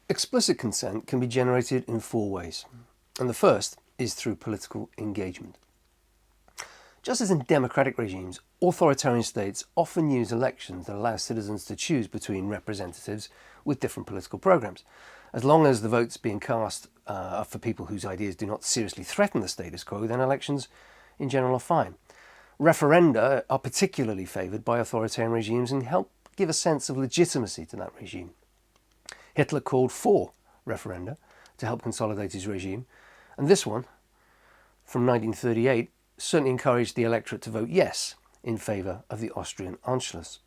Explicit consent can be generated in four ways, and the first is through political engagement. Just as in democratic regimes, authoritarian states often use elections that allow citizens to choose between representatives with different political programs. As long as the votes being cast are for people whose ideas do not seriously threaten the status quo, then elections in general are fine. Referenda are particularly favoured by authoritarian regimes and help give a sense of legitimacy to that regime. Hitler called for referenda to help consolidate his regime, and this one, from 1938, certainly encouraged the electorate to vote yes in favour of the Austrian Anschluss.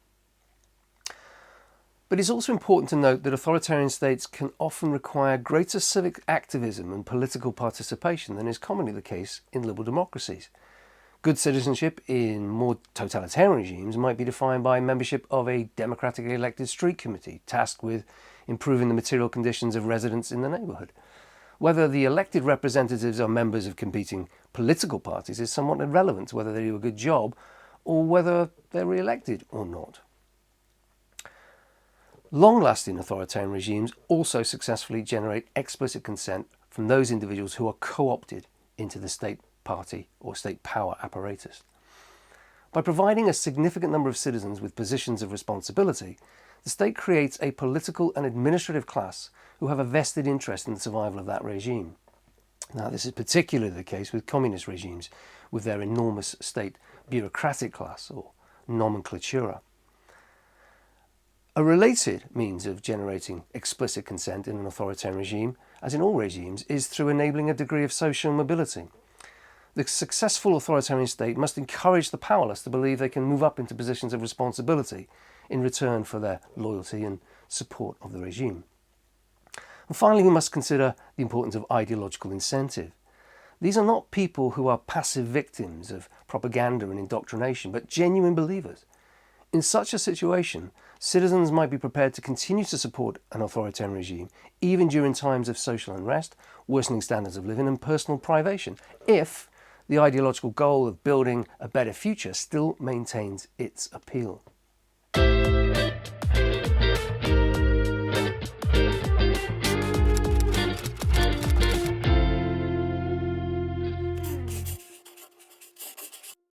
But it's also important to note that authoritarian states can often require greater civic activism and political participation than is commonly the case in liberal democracies. Good citizenship in more totalitarian regimes might be defined by membership of a democratically elected street committee tasked with improving the material conditions of residents in the neighbourhood. Whether the elected representatives are members of competing political parties is somewhat irrelevant to whether they do a good job or whether they're re-elected or not. Long-lasting authoritarian regimes also successfully generate explicit consent from those individuals who are co-opted into the state party or state power apparatus. By providing a significant number of citizens with positions of responsibility, the state creates a political and administrative class who have a vested interest in the survival of that regime. Now, this is particularly the case with communist regimes, with their enormous state bureaucratic class, or nomenklatura. A related means of generating explicit consent in an authoritarian regime, as in all regimes, is through enabling a degree of social mobility. The successful authoritarian state must encourage the powerless to believe they can move up into positions of responsibility in return for their loyalty and support of the regime. And finally, we must consider the importance of ideological incentive. These are not people who are passive victims of propaganda and indoctrination, but genuine believers. In such a situation, citizens might be prepared to continue to support an authoritarian regime, even during times of social unrest, worsening standards of living and personal privation, if the ideological goal of building a better future still maintains its appeal.